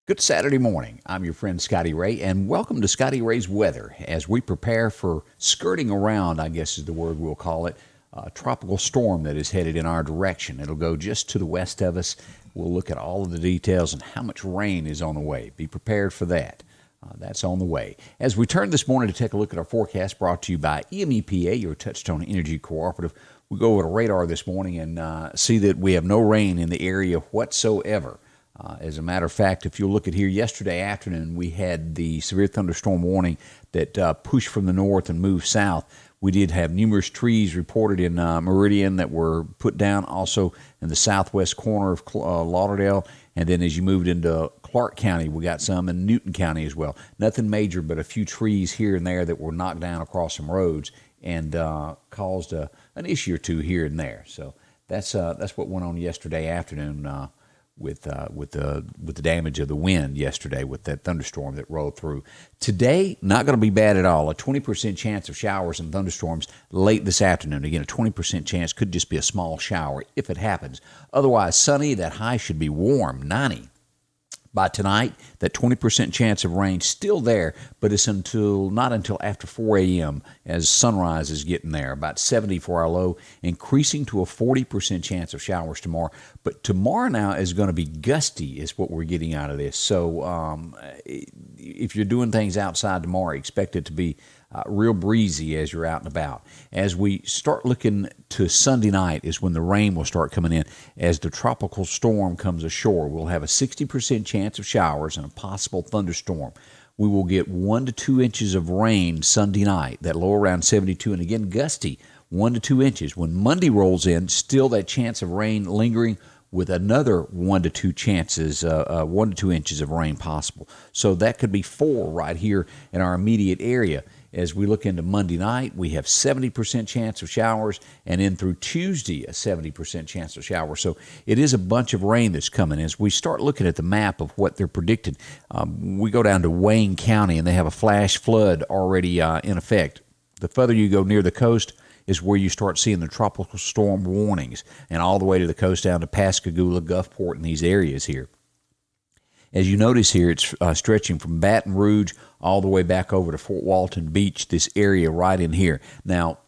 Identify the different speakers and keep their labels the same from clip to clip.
Speaker 1: Good Saturday morning. I'm your friend Scotty Ray, and welcome to Scotty Ray's Weather as we prepare for skirting around, I guess is the word we'll call it, a tropical storm that is headed in our direction. It'll go just to the west of us. We'll look at all of the details and how much rain is on the way. Be prepared for that. That's on the way. As we turn this morning to take a look at our forecast brought to you by EMEPA, your Touchstone Energy Cooperative, we go over to radar this morning and see that we have no rain in the area whatsoever. As a matter of fact, if you'll look at here, yesterday afternoon we had the severe thunderstorm warning that pushed from the north and moved south. We did have numerous trees reported in Meridian that were put down, also in the southwest corner of Lauderdale. And then as you moved into Clark County, we got some in Newton County as well. Nothing major, but a few trees here and there that were knocked down across some roads and caused an issue or two here and there. So that's what went on yesterday afternoon. With the damage of the wind yesterday with that thunderstorm that rolled through. Today, not going to be bad at all. A 20% chance of showers and thunderstorms late this afternoon. Again, a 20% chance, could just be a small shower if it happens. Otherwise, sunny, that high should be warm, 90. By tonight, that 20% chance of rain still there, but it's not until after 4 a.m. as sunrise is getting there. About 70 for our low, increasing to a 40% chance of showers tomorrow. But tomorrow now is going to be gusty is what we're getting out of this. So if you're doing things outside tomorrow, expect it to be real breezy as you're out and about. As we start looking to Sunday night is when the rain will start coming in. As the tropical storm comes ashore, we'll have a 60% chance of showers and a possible thunderstorm. We will get 1 to 2 inches of rain Sunday night, that low around 72, and again gusty 1 to 2 inches. When Monday rolls in, still that chance of rain lingering with another 1 to 2 chances, 1 to 2 inches of rain possible. So that could be 4 right here in our immediate area. As we look into Monday night, we have 70% chance of showers, and in through Tuesday, a 70% chance of showers. So it is a bunch of rain that's coming. As we start looking at the map of what they're predicted, we go down to Wayne County, and they have a flash flood already in effect. The further you go near the coast is where you start seeing the tropical storm warnings, and all the way to the coast down to Pascagoula, Gulfport, and these areas here. As you notice here, it's stretching from Baton Rouge all the way back over to Fort Walton Beach, this area right in here. Now,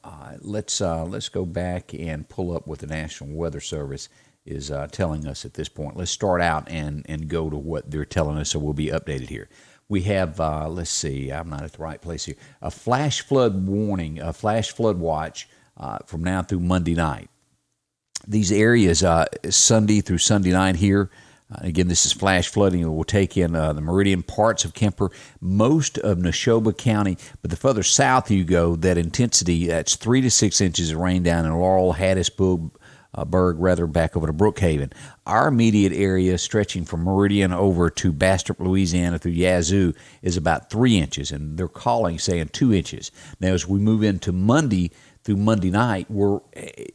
Speaker 1: let's go back and pull up what the National Weather Service is telling us at this point. Let's start out and go to what they're telling us, so we'll be updated here. We have, let's see, I'm not at the right place here, a flash flood warning, a flash flood watch from now through Monday night. These areas, Sunday through Sunday night here, again, this is flash flooding. It will take in the Meridian, parts of Kemper, most of Neshoba County. But the further south you go, that intensity, that's 3 to 6 inches of rain down in Laurel, Hattiesburg, back over to Brookhaven. Our immediate area, stretching from Meridian over to Bastrop, Louisiana, through Yazoo, is about 3 inches, and they're saying 2 inches. Now, as we move into Monday, through Monday night, we're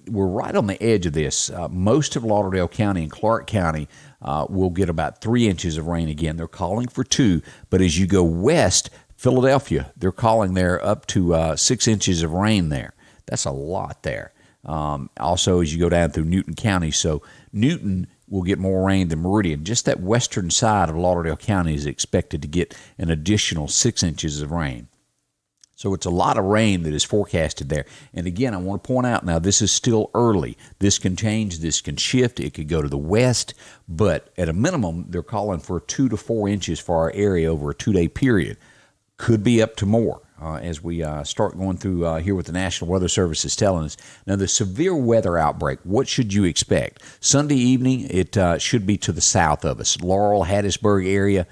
Speaker 1: right on the edge of this. Most of Lauderdale County and Clark County will get about 3 inches of rain again. They're calling for 2, but as you go west, Philadelphia, they're calling there up to 6 inches of rain there. That's a lot there. Also, as you go down through Newton County, so Newton will get more rain than Meridian. Just that western side of Lauderdale County is expected to get an additional 6 inches of rain. So it's a lot of rain that is forecasted there. And again, I want to point out now, this is still early. This can change. This can shift. It could go to the west. But at a minimum, they're calling for 2 to 4 inches for our area over a 2-day period. Could be up to more as we start going through here what the National Weather Service is telling us. Now, the severe weather outbreak, what should you expect? Sunday evening, it should be to the south of us. Laurel, Hattiesburg area,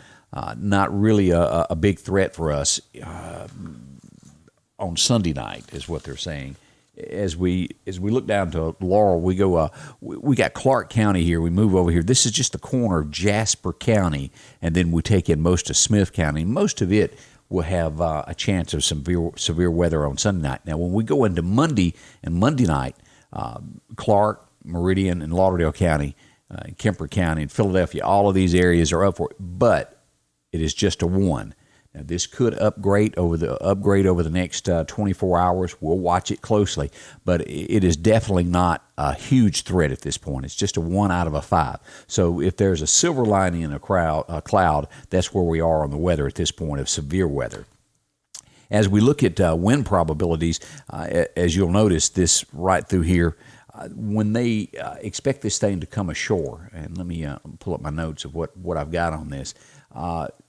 Speaker 1: not really a big threat for us. On Sunday night is what they're saying. As we look down to Laurel, we go. We got Clark County here. We move over here. This is just the corner of Jasper County, and then we take in most of Smith County. Most of it will have a chance of some severe weather on Sunday night. Now, when we go into Monday and Monday night, Clark, Meridian, and Lauderdale County, Kemper County, and Philadelphia, all of these areas are up for it. But it is just a 1. Now, this could upgrade over the next 24 hours. We'll watch it closely, but it is definitely not a huge threat at this point. It's just a 1 out of a 5. So if there's a silver lining in a cloud, that's where we are on the weather at this point of severe weather. As we look at wind probabilities, as you'll notice this right through here, when they expect this thing to come ashore, and let me pull up my notes of what I've got on this,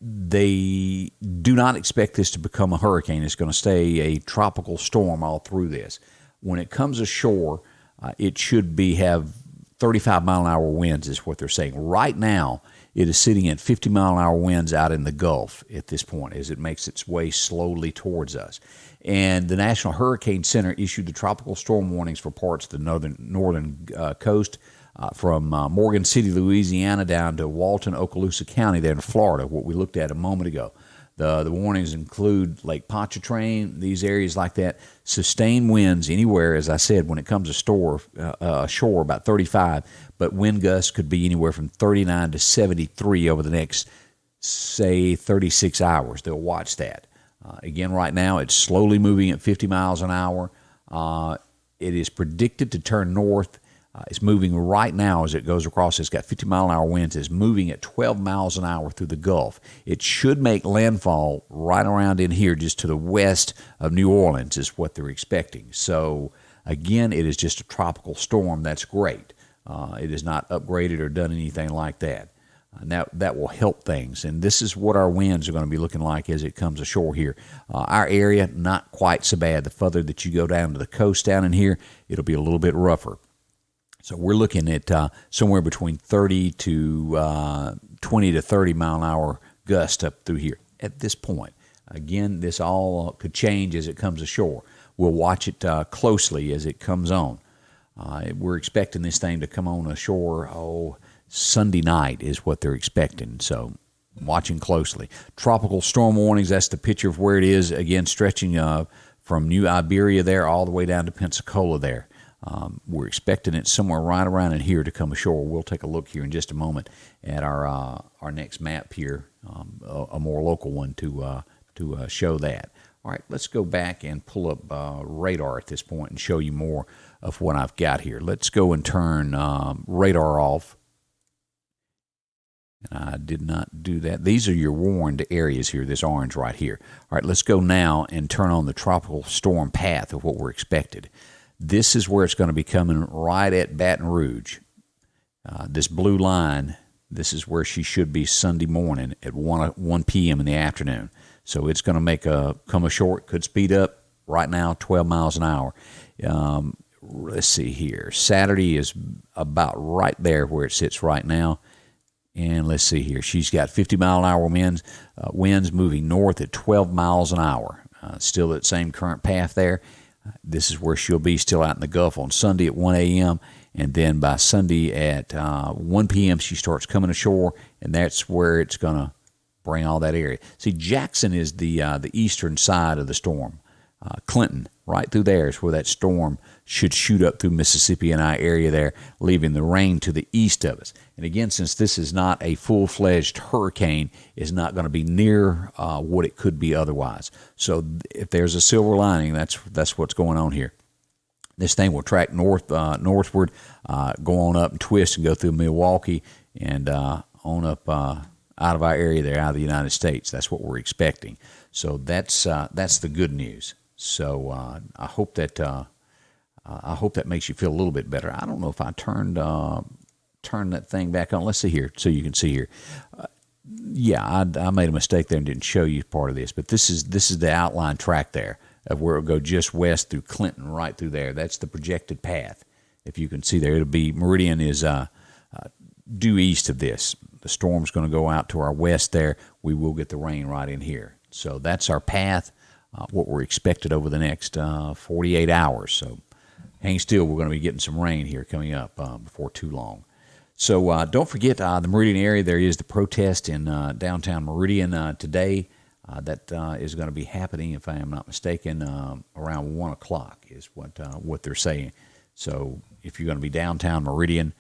Speaker 1: they do not expect this to become a hurricane. It's going to stay a tropical storm all through this. When it comes ashore, it should have 35-mile-an-hour winds is what they're saying. Right now, it is sitting at 50-mile-an-hour winds out in the Gulf at this point as it makes its way slowly towards us. And the National Hurricane Center issued the tropical storm warnings for parts of the northern coast from Morgan City, Louisiana, down to Walton, Okaloosa County there in Florida, what we looked at a moment ago. The warnings include Lake Pontchartrain, these areas like that. Sustained winds anywhere, as I said, when it comes to shore, about 35, but wind gusts could be anywhere from 39 to 73 over the next, say, 36 hours. They'll watch that. Again, right now, it's slowly moving at 50 miles an hour. It is predicted to turn north. It's moving right now as it goes across. It's got 50-mile-an-hour winds. It's moving at 12 miles an hour through the Gulf. It should make landfall right around in here, just to the west of New Orleans, is what they're expecting. So, again, it is just a tropical storm. That's great. It is not upgraded or done anything like that. That will help things. And this is what our winds are going to be looking like as it comes ashore here. Our area, not quite so bad. The further that you go down to the coast down in here, it'll be a little bit rougher. So we're looking at somewhere between 30 to 20 to 30 mile an hour gust up through here at this point. Again, this all could change as it comes ashore. We'll watch it closely as it comes on. We're expecting this thing to come on ashore, Sunday night is what they're expecting. So watching closely. Tropical storm warnings, that's the picture of where it is, again, stretching from New Iberia there all the way down to Pensacola there. We're expecting it somewhere right around in here to come ashore. We'll take a look here in just a moment at our next map here, a more local one to show that. All right, let's go back and pull up radar at this point and show you more of what I've got here. Let's go and turn radar off. And I did not do that. These are your warned areas here, this orange right here. All right, let's go now and turn on the tropical storm path of what we're expected. This is where it's going to be coming right at Baton Rouge. This blue line, this is where she should be Sunday morning at 1 p.m. in the afternoon. So it's going to come ashore. It could speed up right now, 12 miles an hour. Let's see here. Saturday is about right there where it sits right now. And let's see here. She's got 50-mile-an-hour winds moving north at 12 miles an hour. Still that same current path there. This is where she'll be still out in the Gulf on Sunday at 1 a.m. And then by Sunday at 1 p.m. she starts coming ashore, and that's where it's going to bring all that area. See, Jackson is the eastern side of the storm. Clinton, right through there is where that storm should shoot up through Mississippi and our area there, leaving the rain to the east of us. And again, since this is not a full-fledged hurricane, it's not going to be near what it could be otherwise. So if there's a silver lining, that's what's going on here. This thing will track northward, go on up and twist and go through Milwaukee and on up out of our area there, out of the United States. That's what we're expecting. So that's the good news. So I hope that makes you feel a little bit better. I don't know if I turned that thing back on. Let's see here, so you can see here. I made a mistake there and didn't show you part of this, but this is the outline track there of where it'll go just west through Clinton, right through there. That's the projected path. If you can see there, it'll be meridian is due east of this. The storm's going to go out to our west there. We will get the rain right in here. So that's our path. What we're expected over the next 48 hours. So hang still. We're going to be getting some rain here coming up before too long. So don't forget the Meridian area. There is the protest in downtown Meridian today. That is going to be happening, if I am not mistaken, around 1 o'clock is what they're saying. So if you're going to be downtown Meridian,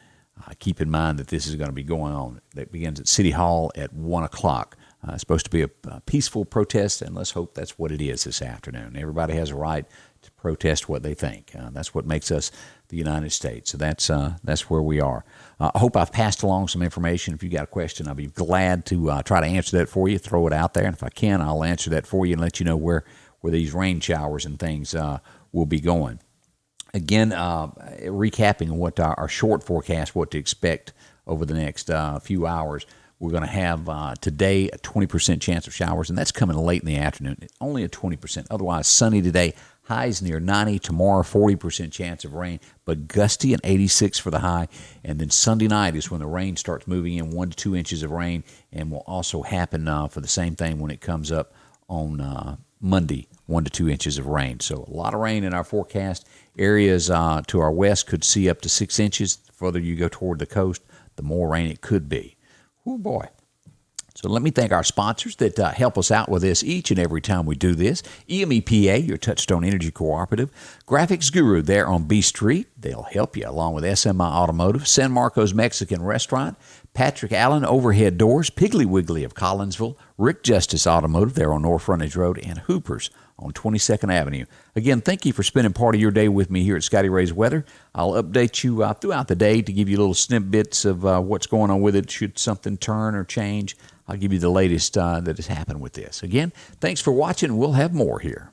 Speaker 1: keep in mind that this is going to be going on. That begins at City Hall at 1 o'clock. It's supposed to be a peaceful protest, and let's hope that's what it is this afternoon. Everybody has a right to protest what they think. That's what makes us the United States. So that's where we are. I hope I've passed along some information. If you got a question, I'll be glad to try to answer that for you, throw it out there. And if I can, I'll answer that for you and let you know where these rain showers and things will be going. Again, recapping what our short forecast, what to expect over the next few hours. We're going to have today a 20% chance of showers, and that's coming late in the afternoon. Only a 20%. Otherwise, sunny today. Highs near 90. Tomorrow, 40% chance of rain, but gusty and 86 for the high. And then Sunday night is when the rain starts moving in, 1 to 2 inches of rain, and will also happen for the same thing when it comes up on Monday, 1 to 2 inches of rain. So a lot of rain in our forecast. Areas to our west could see up to 6 inches. The further you go toward the coast, the more rain it could be. Oh, boy. So let me thank our sponsors that help us out with this each and every time we do this. EMEPA, your Touchstone Energy Cooperative. Graphics Guru there on B Street. They'll help you, along with SMI Automotive. San Marcos Mexican Restaurant. Patrick Allen Overhead Doors. Piggly Wiggly of Collinsville. Rick Justice Automotive there on North Frontage Road. And Hooper's on 22nd Avenue. Again, thank you for spending part of your day with me here at Scotty Ray's Weather. I'll update you throughout the day to give you little snippets of what's going on with it. Should something turn or change, I'll give you the latest that has happened with this. Again, thanks for watching. We'll have more here.